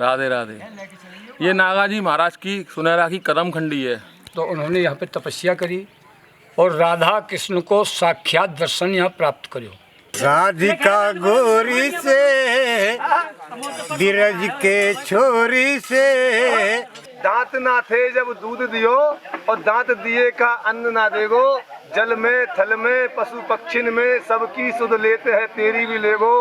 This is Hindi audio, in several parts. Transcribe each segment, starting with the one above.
राधे राधे। ये नागा जी महाराज की सुनहरा की कदम खंडी है। तो उन्होंने यहाँ पे तपस्या करी और राधा कृष्ण को साक्षात दर्शन यहाँ प्राप्त करो। राधिका गोरी से बिरज के छोरी से, दांत ना थे जब दूध दियो और दांत दिए का अन्न ना देगो। जल में थल में पशु पक्षिन में सबकी सुध लेते हैं तेरी भी लेगो।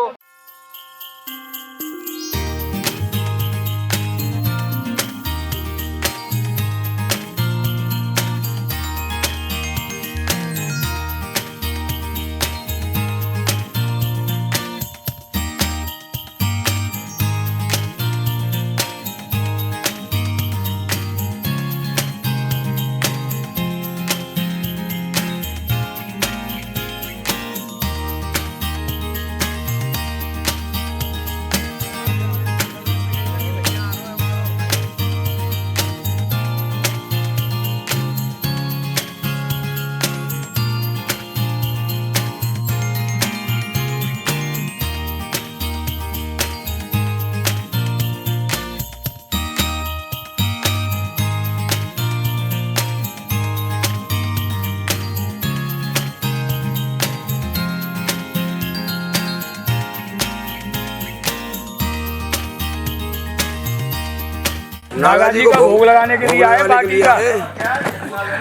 नागा जी का भोग लगाने के लिए आए।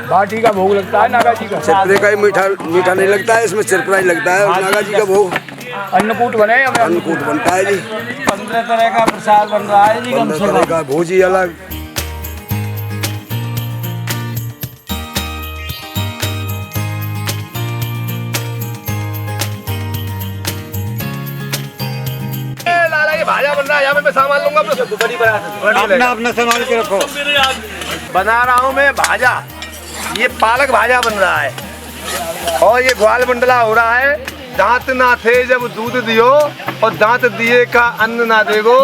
बाटी का भोग लगता है नागा जी का। चिरपरे का ही मीठा नहीं लगता है, इसमें चिरपरा ही लगता है। नागा जी का भोग अन्नकूट बने, हमें अन्नकूट बनता है जी। 15 तरह का प्रसाद बन रहा है जी। 15 तरह का भोजी अलग। भाजा बन रहा है, यहाँ मैं सामान लूंगा अपना अपना संभाल के रखो। बना रहा हूँ मैं भाजा। ये पालक भाजा बन रहा है और ये ग्वाल मंडला हो रहा है। दांत ना थे जब दूध दियो और दांत दिए का अन्न ना देगो।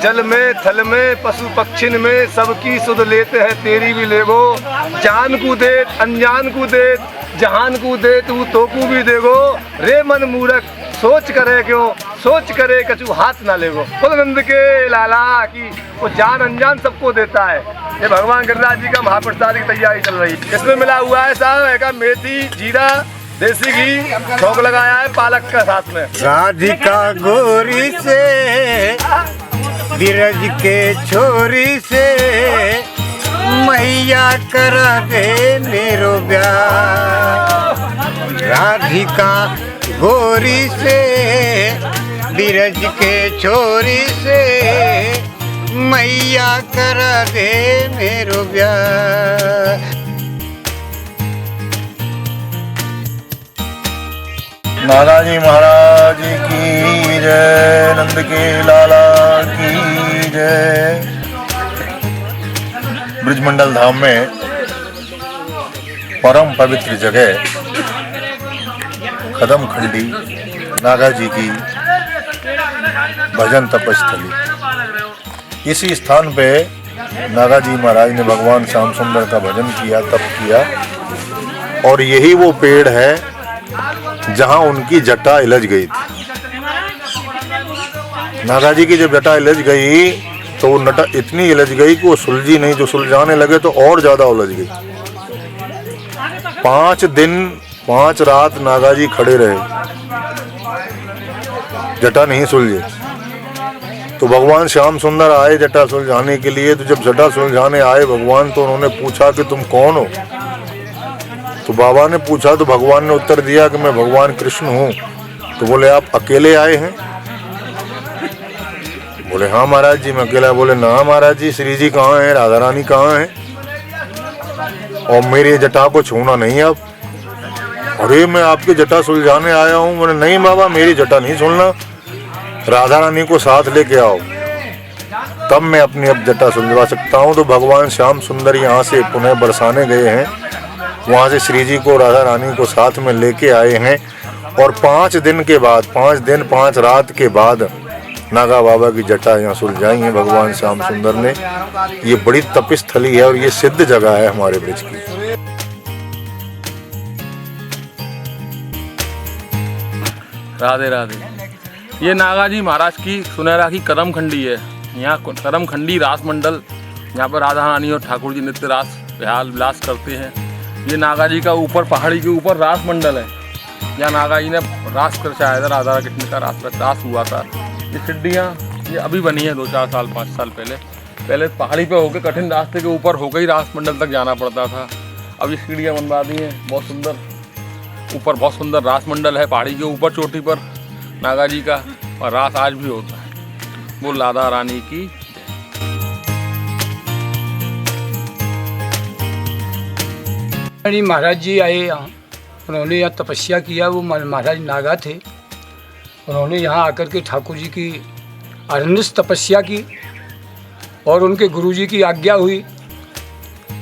जल में थल में पशु पक्षिन में सबकी सुध लेते हैं तेरी भी लेगो। जान को दे अनजान को दे जहान को दे तू तो को भी देगो। रे मन मूर्ख सोच करे क्यों सोच करे कछु हाथ ना लेगो। बोल नंद के लाला की वो जान अनजान सबको देता है। ये भगवान गिरिराज जी का महाप्रसाद की तैयारी चल रही है। इसमें मिला हुआ है साहब मेथी जीरा देसी घी छौंक लगाया है पालक का साथ में। राधिका गोरी से बिरज के छोरी से, मैया करा दे मेरो ब्याह। राधिका गोरी से बिरज के छोरी से, मैया करा दे मेरो ब्याह। नागा जी महाराज की जय, नंद के लाला की जय। ब्रजमंडल धाम में परम पवित्र जगह कदम खंडी नागा जी की भजन तपस्थली। इसी स्थान पे नागा जी महाराज ने भगवान श्याम सुंदर का भजन किया, तप किया। और यही वो पेड़ है जहां उनकी जटा इलझ गई थी। नागा जी की जब जटा इलझ गई तो वो नटा इतनी इलझ गई कि वो सुलझी नहीं। जो सुलझाने लगे तो और ज्यादा उलझ गई। 5 दिन 5 रात नागा जी खड़े रहे, जटा नहीं सुलझे। तो भगवान श्याम सुंदर आए जटा सुलझाने के लिए। तो जब जटा सुलझाने आए भगवान, तो उन्होंने पूछा कि तुम कौन हो। तो बाबा ने पूछा तो भगवान ने उत्तर दिया कि मैं भगवान कृष्ण हूँ। तो बोले आप अकेले आए हैं? बोले हाँ महाराज जी मैं अकेला। बोले ना महाराज जी, श्री जी कहाँ हैं, राधा रानी कहाँ हैं, और मेरी जटा को छूना नहीं आप। अरे मैं आपकी जटा सुलझाने आया हूँ। बोले नहीं बाबा मेरी जटा नहीं सुलझना, राधा रानी को साथ लेके आओ तब मैं अपनी अब जटा सुलझवा सकता हूँ। तो भगवान श्याम सुंदर यहाँ से पुनः बरसाने गए हैं। वहाँ से श्री जी को राधा रानी को साथ में लेके आए हैं। और 5 दिन के बाद, 5 दिन 5 रात के बाद नागा बाबा की जटा यहाँ सुलझाई है भगवान श्याम सुंदर ने। ये बड़ी तपस्थली है और ये सिद्ध जगह है हमारे ब्रज की। राधे राधे। ये नागा जी महाराज की सुनहरा की कदम खंडी है। यहाँ करम खंडी रास मंडल, यहाँ पर राधा रानी और ठाकुर जी नित्य रास विहार विलास करते हैं। ये नागा जी का ऊपर पहाड़ी के ऊपर रास मंडल है, यहाँ नागा जी ने रास रचाया था, राधा कृष्ण का रास हुआ था। ये सिड्डियाँ ये अभी बनी है 2-4 साल 5 साल पहले पहाड़ी पे होकर कठिन रास्ते के ऊपर होकर ही रास मंडल तक जाना पड़ता था। अब ये सीढ़ियाँ बनवा दी हैं, बहुत सुंदर, ऊपर बहुत सुंदर रास मंडल है पहाड़ी के ऊपर चोटी पर नागा जी का, और रास आज भी होता है। वो राधा रानी की महाराज जी आए यहाँ, उन्होंने यहाँ तपस्या किया। वो महाराज नागा थे, उन्होंने यहाँ आकर के ठाकुर जी की अरनिश तपस्या की और उनके गुरुजी की आज्ञा हुई,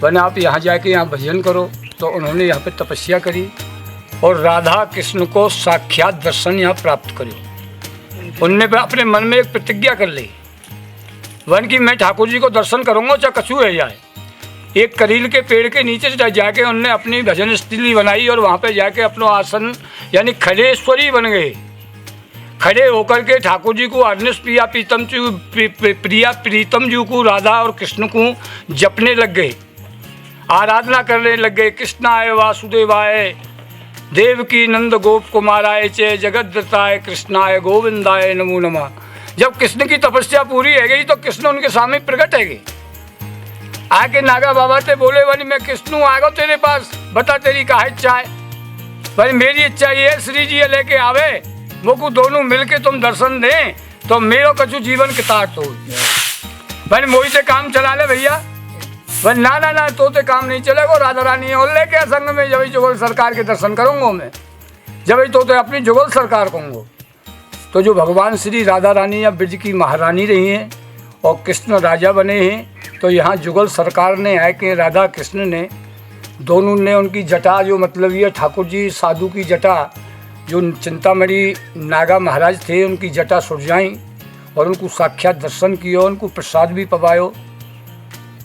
वरना आप यहाँ जाके यहाँ भजन करो। तो उन्होंने यहाँ पे तपस्या करी और राधा कृष्ण को साक्षात दर्शन यहाँ प्राप्त करो। उनने अपने मन में एक प्रतिज्ञा कर ली, वन की मैं ठाकुर जी को दर्शन करूँगा चाहे कछु है जाए। एक करील के पेड़ के नीचे जाके उनने अपनी भजन स्थली बनाई और वहाँ पे जाके अपना आसन यानी खड़ेश्वरी बन गए। खड़े होकर के ठाकुर जी को अरनिश प्रिया प्रीतम जी को राधा और कृष्ण को जपने लग गए, आराधना करने लग गए। कृष्णाय वासुदेवाय देवकी नंद गोप कुमाराय चे जगद्दत्ताय कृष्णाय गोविंदाय नमो नमः। जब कृष्ण की तपस्या पूरी है गई तो कृष्ण उनके सामने प्रकट है गए। आके नागा बाबा से बोले, वाली मैं कृष्ण आ गया तेरे पास, बता तेरी क्या इच्छा है। भाई मेरी इच्छा ये है श्री जी लेके आवे, वो को दोनों मिलके तुम दर्शन दें तो मेरो कछु जीवन कितार्थ हो। भाई मोही से काम चला ले भैया। भाई ना ना ना तो काम नहीं चलेगा, राधा रानी और लेके संग में जब जुगल सरकार के दर्शन करूँगा मैं, जब तो अपनी जुगल सरकार कहूँगा। तो जो भगवान श्री राधा रानी या ब्रज की महारानी रही हैं और कृष्ण राजा बने हैं, तो यहाँ जुगल सरकार ने है कि राधा कृष्ण ने दोनों ने उनकी जटा, जो मतलब ये ठाकुर जी साधु की जटा, जो चिंतामणि नागा महाराज थे उनकी जटा सुरझाई और उनको साक्षात दर्शन किया, उनको प्रसाद भी पवायो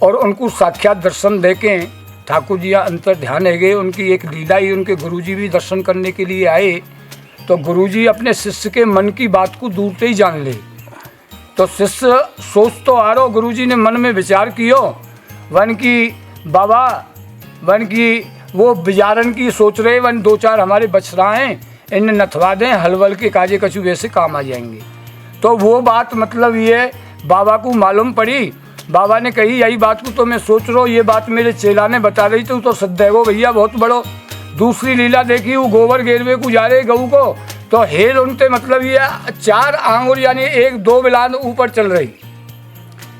और उनको साक्षात दर्शन देके ठाकुर जी अंतर ध्यान है गए। उनकी एक लीला ही, उनके गुरुजी भी दर्शन करने के लिए आए तो गुरुजी अपने शिष्य के मन की बात को दूर से ही जान ले। तो शिष्य सोच तो आ रहा, गुरुजी ने मन में विचार कियो वन की बाबा, वन की वो बिजारन की सोच रहे, वन 2-4 हमारे बछड़ा हैं, इन्हें नथवा दें, हलवल के काजे कछु वैसे काम आ जाएंगे। तो वो बात मतलब ये बाबा को मालूम पड़ी। बाबा ने कही यही बात को तो मैं सोच रहा हूँ, ये बात मेरे चेला ने बता रही थी, तो सदैव भैया बहुत बड़ो। दूसरी लीला देखी, वो गोबर गेरवे को जा रहे गऊ को, तो हेल उनते मतलब ये 4 आंगुर यानी 1-2 बिलान ऊपर चल रही,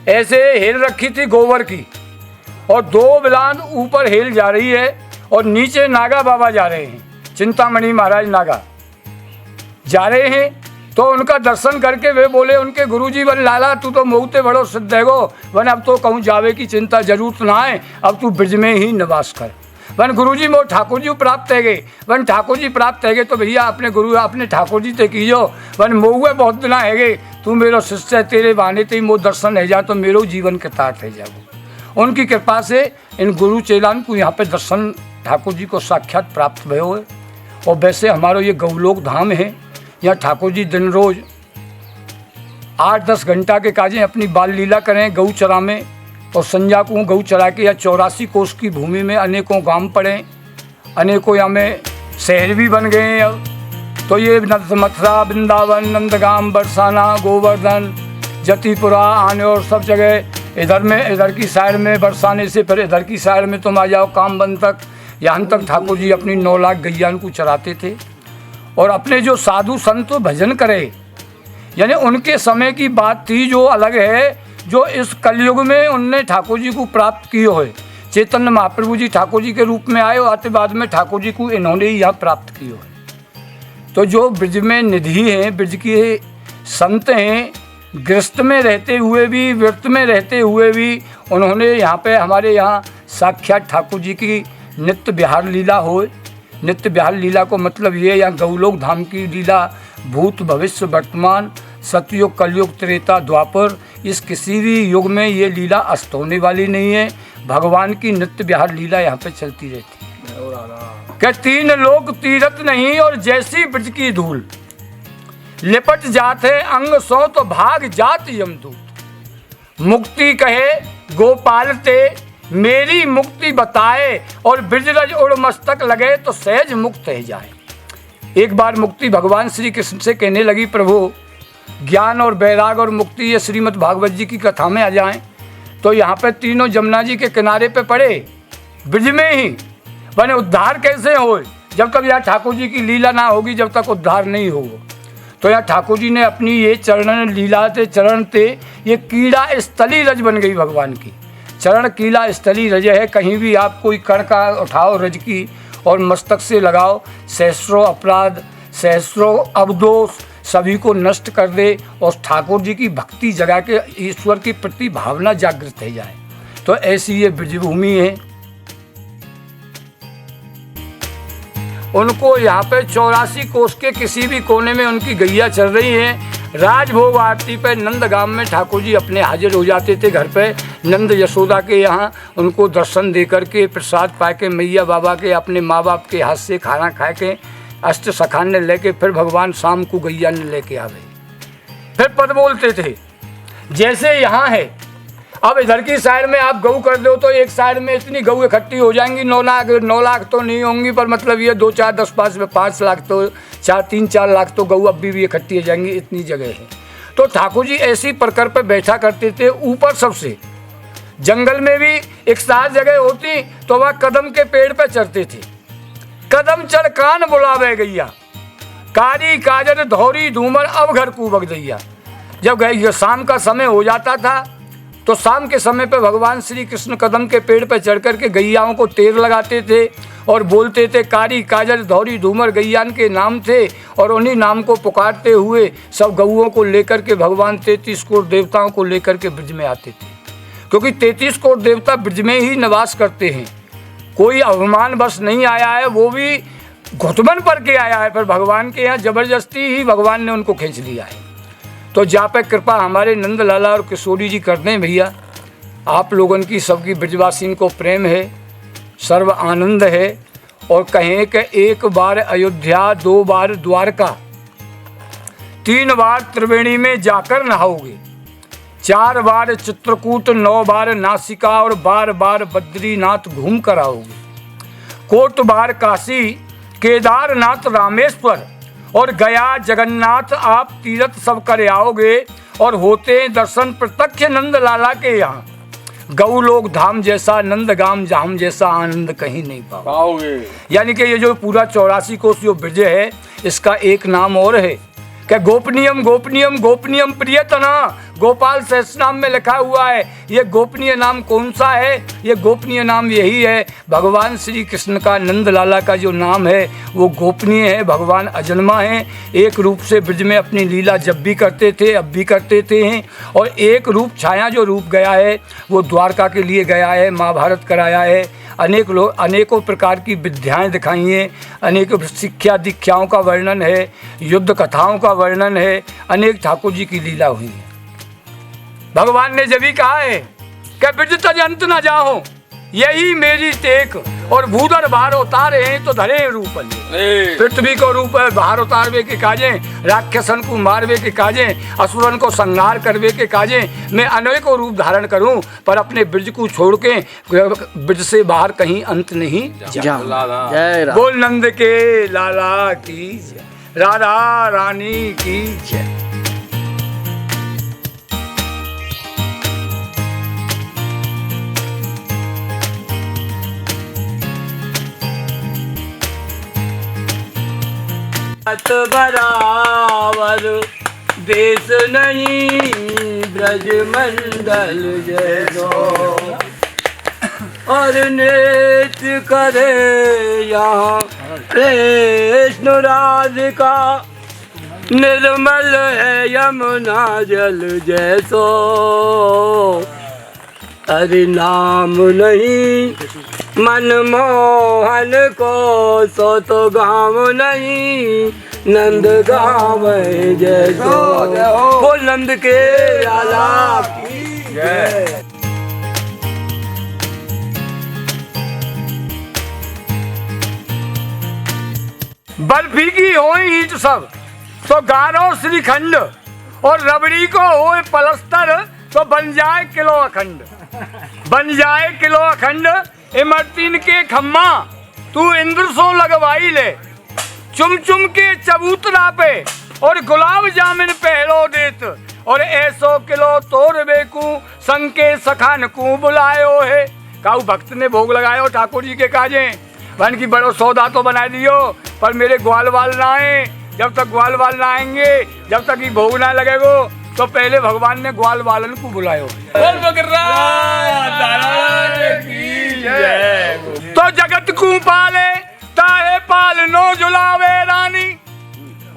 ऐसे हेल रखी थी गोबर की और 2 बिलान ऊपर हेल जा रही है और नीचे नागा बाबा जा रहे हैं, चिंतामणि महाराज नागा जा रहे हैं। तो उनका दर्शन करके वे बोले उनके गुरुजी, वन लाला तू तो मोहते बड़ो सिद्धेगो, वन अब तो कहूँ जावे की चिंता जरूरत ना है, अब तू ब्रज में ही निवास कर। वन गुरुजी मोह ठाकुर जी प्राप्त है गए, वन ठाकुर जी प्राप्त है गए तो भैया अपने गुरु अपने ठाकुर जी ते कीजो, वन मोहुए बहुत दिन है गए, तू मेरो शिष्य तेरे बहाने ते मोह दर्शन है जा तो मेरो जीवन के तार्थ है जाओ। उनकी कृपा से इन गुरु चेलान को यहाँ पे दर्शन ठाकुर जी को साक्षात प्राप्त भयो है। और वैसे हमारा ये गौलोक धाम है, यहाँ ठाकुर जी दिन रोज 8-10 घंटा के काजें अपनी बाल लीला करें गऊ चरा में, और संजा को गऊ चरा के या 84 कोस की भूमि में अनेकों गांव पड़े, अनेकों यहाँ में शहर भी बन गए हैं अब। तो ये मथुरा, वृंदावन, नंदगाम, बरसाना, गोवर्धन, जतिपुरा आने और सब जगह इधर में, इधर की साइड में बरसाने से फिर इधर की साइड में तुम आ जाओ कामबन तक, यहाँ तक ठाकुर जी अपनी 9 लाख गैयान को चराते थे। और अपने जो साधु संत भजन करे, यानी उनके समय की बात थी जो अलग है, जो इस कलयुग में उनने ठाकुर जी को प्राप्त किए हुए। चैतन्य महाप्रभु जी ठाकुर जी के रूप में आए और आते बाद में ठाकुर जी को इन्होंने ही यहाँ प्राप्त किए हुए। तो जो ब्रज में निधि हैं, ब्रज के संत हैं, गृहस्थ में रहते हुए भी, व्रत में रहते हुए भी उन्होंने यहाँ पे हमारे यहाँ साक्षात ठाकुर जी की नित्य विहार लीला हो। नित्य विहार लीला को मतलब ये यहाँ गौलोक धाम की लीला भूत भविष्य वर्तमान सतयुग कलयुग त्रेता द्वापर, इस किसी भी युग में ये लीला अस्त होने वाली नहीं है। भगवान की नित्य विहार लीला यहाँ पे चलती रहती है। क्या 3 लोक तीरथ नहीं और जैसी ब्रज की धूल, लिपट जाते अंग सो तो भाग जात यमदूत। मुक्ति कहे गोपाल ते, मेरी मुक्ति बताए, और ब्रजरज उड़ मस्तक लगे तो सहज मुक्त है जाए। एक बार मुक्ति भगवान श्री कृष्ण से कहने लगी, प्रभु ज्ञान और वैराग और मुक्ति ये श्रीमद् भागवत जी की कथा में आ जाएं तो यहाँ पे तीनों जमुना जी के किनारे पे पड़े ब्रज में ही बने, उद्धार कैसे हो? जब तक यहाँ ठाकुर जी की लीला ना होगी जब तक उद्धार नहीं होगा। तो यहाँ ठाकुर जी ने अपनी ये चरण लीला ते चरण ते ये कीड़ा स्थली रज बन गई भगवान की। चरण कीला स्थली रज है, कहीं भी आप कोई कण का उठाओ रज की और मस्तक से लगाओ, सहस्रों अपराध सहस्रों अवदोष सभी को नष्ट कर दे और ठाकुर जी की भक्ति जगा के ईश्वर की प्रति भावना जागृत हो जाए। तो ऐसी ये ब्रजभूमि है। उनको यहाँ पे 84 कोस के किसी भी कोने में उनकी गैया चल रही है। राजभोग आरती पे नंदगाम में ठाकुर जी अपने हाजिर हो जाते थे घर पे, नंद यशोदा के यहाँ उनको दर्शन दे करके प्रसाद पा के मैया बाबा के अपने माँ बाप के हाथ से खाना खा के अष्ट सखान ने लेके फिर भगवान शाम को गैया ने लेके आवे, फिर पद बोलते थे। जैसे यहाँ है, अब इधर की साइड में आप गऊ कर दो तो एक साइड में इतनी गऊ इकट्ठी हो जाएंगी, 9 लाख तो नहीं होंगी, पर मतलब ये 2 4 10 5 लाख तो 3-4 लाख तो गऊ अब भी इकट्ठी हो जाएंगी, इतनी जगह है। तो ठाकुर जी ऐसी प्रकार पर बैठा करते थे। ऊपर सबसे जंगल में भी एक साथ जगह होती तो वह कदम के पेड़ पे चढ़ते थे। कदम चढ़ कान बुलावे गैया, कारी काजर धौरी धूमर अब घर कूबक दैया। जब शाम का समय हो जाता था तो शाम के समय पे भगवान श्री कृष्ण कदम के पेड़ पर चढ़ कर के गैयाओं को तेल लगाते थे और बोलते थे कारी काजर धौरी धूमर गैयान के नाम थे, और उन्हीं नाम को पुकारते हुए सब गऊओं को लेकर के भगवान 33 करोड़ देवताओं को लेकर के ब्रज में आते थे। क्योंकि 33 करोड़ देवता ब्रज में ही निवास करते हैं, कोई अभिमान बस नहीं आया है, वो भी घुटमन पर के आया है, पर भगवान के यहाँ जबरदस्ती ही भगवान ने उनको खींच लिया है। तो जहाँ पे कृपा हमारे नंद लाला और किशोरी जी करते हैं भैया, आप लोगों की सबकी ब्रजवासी को प्रेम है, सर्व आनंद है। और कहें कि 1 बार अयोध्या, 2 बार द्वारका, 3 बार त्रिवेणी में जाकर नहाओगे, 4 बार चित्रकूट, 9 बार नासिका और 12 बार बद्रीनाथ घूम कर आओगे, कोट बार काशी, केदारनाथ, रामेश्वर और गया जगन्नाथ आप तीर्थ सब कर आओगे। और होते हैं दर्शन प्रत्यक्ष नंद लाला के यहाँ। गौ लोग धाम जैसा, नंदगाम जाम जैसा आनंद कहीं नहीं पाओगे। यानी कि ये जो पूरा 84 कोस जो ब्रज है, इसका एक नाम और है क्या, गोपनीयम गोपनीयम गोपनीयम प्रियतना। गोपाल सहस्रनाम में लिखा हुआ है। ये गोपनीय नाम कौन सा है? ये गोपनीय नाम यही है, भगवान श्री कृष्ण का, नंद लाला का जो नाम है वो गोपनीय है। भगवान अजन्मा है, एक रूप से ब्रज में अपनी लीला जब भी करते थे अब भी करते थे हैं। और एक रूप छाया जो रूप गया है वो द्वारका के लिए गया है, महाभारत कराया है, अनेक लोग अनेकों प्रकार की विद्याएं दिखाई हैं, अनेक शिक्षा दीक्षाओं का वर्णन है, युद्ध कथाओं का वर्णन है, अनेक ठाकुर जी की लीला हुई है। भगवान ने जब भी कहा है कि ब्रज तज अंत न जाओ, यही मेरी टेक, और भूधर बाहर उतारे हैं तो धरे रूप पृथ्वी को रूप बाहर उतारवे के काजे, राक्षसन को मारवे के काजे, असुरन को संहार करवे के काजे मैं अनेकों रूप धारण करूं, पर अपने ब्रज को छोड़ के ब्रज से बाहर कहीं अंत नहीं जाऊं। बोल नंद के लाला की जय, राधा रानी की जय। बराबर देश नहीं ब्रज मंडल जैसो, और नृत्य करे यहाँ कृष्ण राधिका, निर्मल है यमुना जल जैसो। हरि नाम नहीं मनमोहन को, सो तो गाँव नहीं नंद गाँव जैसो। बोल नंद के लाला की जय। बर्फी की हो ईंट सब तो गारो श्रीखंड, और रबड़ी को होए पलस्तर तो बन जाए किलो अखंड, बन जाए किलो अखंड। इमरतीन के खम्मा तू इंद्र सो लगवाई ले, चुम चुम के चबूतरा पे और गुलाब जामिन पहलो देत, और ऐसो किलो तोड़ बेकू संग के सखान को बुलायो है। काऊ भक्त ने भोग लगायो ठाकुर जी के काजे, वन की बड़ो सौदा तो बना दियो, पर मेरे ग्वाल वाल ना आए। जब तक ग्वाल वाल ना आएंगे, जब तक ये भोग ना लगेगो, तो पहले भगवान ने ग्वाल वालन को बुलायो। तो जगत को पाले ताहे पाल नो जुलावे रानी,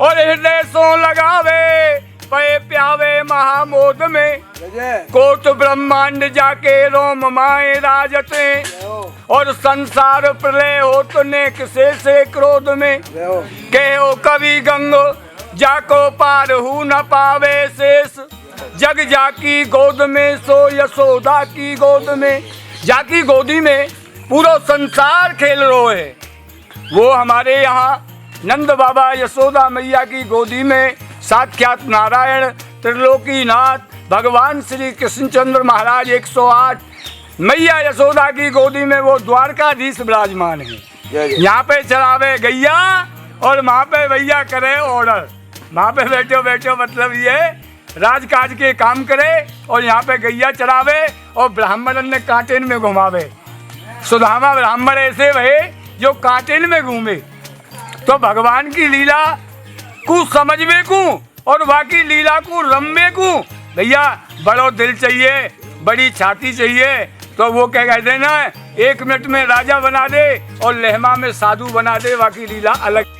और हृदय सो लगावे पे प्यावे महामोद में। कोट ब्रह्मांड जाके रोम माए राजते, और संसार प्रलय हो तो नेक से क्रोध में। कहो कवि गंग जाको पार हु न पावे शेष, जग जाकी गोद में सो यशोदा की गोद में। जाकी गोदी में पूरा संसार खेल रहे है। वो हमारे यहाँ नंद बाबा यशोदा मैया की गोदी में साक्षात नारायण त्रिलोकीनाथ भगवान श्री कृष्णचंद्र महाराज 108 मैया यशोदा की गोदी में वो द्वारकाधीश विराजमान है। यहाँ पे चलावे गैया और वहाँ पे भैया करे ऑर्डर। वहाँ पे बैठो बैठो मतलब ये राजकाज के काम करे, और यहाँ पे गैया चलावे और ब्राह्मण ने कांटेन में घुमावे। सुदामा ब्राह्मण ऐसे भये जो कांटेन में घूमे। तो भगवान की लीला को समझवे को और बाकी लीला को रमवे को भैया बड़ो दिल चाहिए, बड़ी छाती चाहिए। तो वो क्या कहते हैं ना, 1 मिनट में राजा बना दे और लहमा में साधु बना दे, बाकी लीला अलग।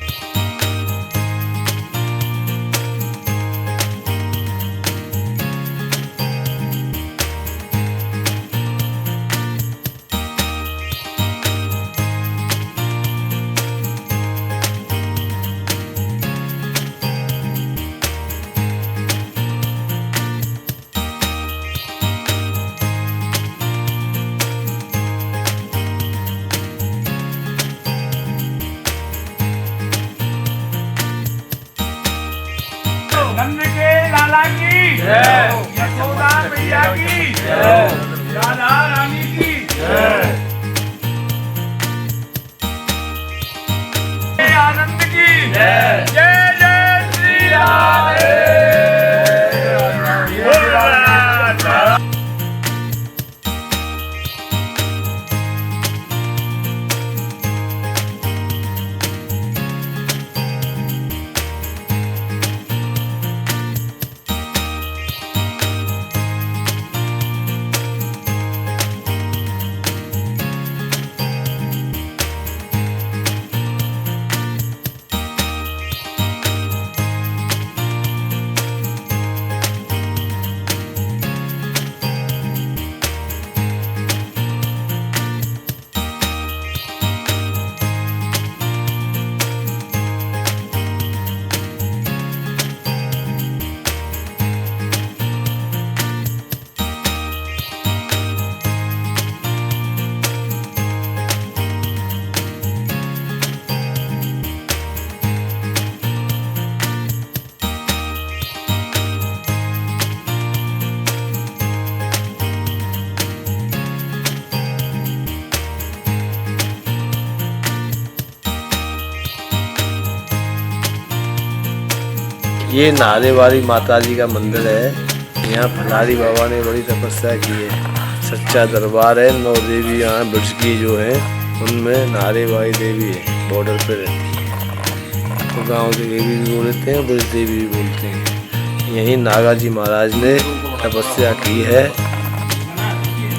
नंद के लाला की यशोदा मैया की राधा रानी की आनंद की जय जय श्री राधे। ये नारे वाली माता जी का मंदिर है। यहाँ फलारी बाबा ने बड़ी तपस्या की है। सच्चा दरबार है। 9 देवी यहाँ ब्रज की जो है उनमें नारे वाली देवी है, बॉर्डर पे रहती है। तो गाँव देवी भी बोलते हैं, ब्रज देवी भी बोलते हैं। यहीं नागा जी महाराज ने तपस्या की है।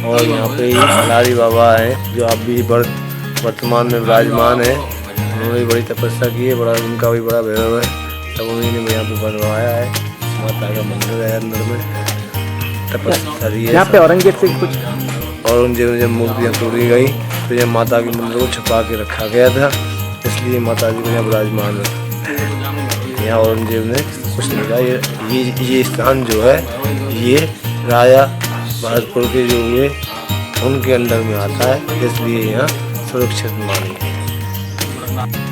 और यहाँ पे ही फलारी बाबा हैं जो अब भी वर्तमान में विराजमान है। उन्होंने भी बड़ी तपस्या की है, बड़ा उनका भी बड़ा भैरव है। तब उन्होंने यहाँ पे बनवाया है। माता का मंदिर है, अंदर में तपस्या है। यहाँ पे औरंगजेब से कुछ औरंगजेब जब मूर्तियाँ तोड़ी गई तो यह माता के मंदिर को छुपा के रखा गया था, इसलिए माता जी को यहाँ विराजमान है। यहाँ औरंगजेब ने कुछ नहीं कहा। ये स्थान जो है ये राजा भरतपुर के जो हुए उनके अंडर में आता है, इसलिए यहाँ सुरक्षित मानी है।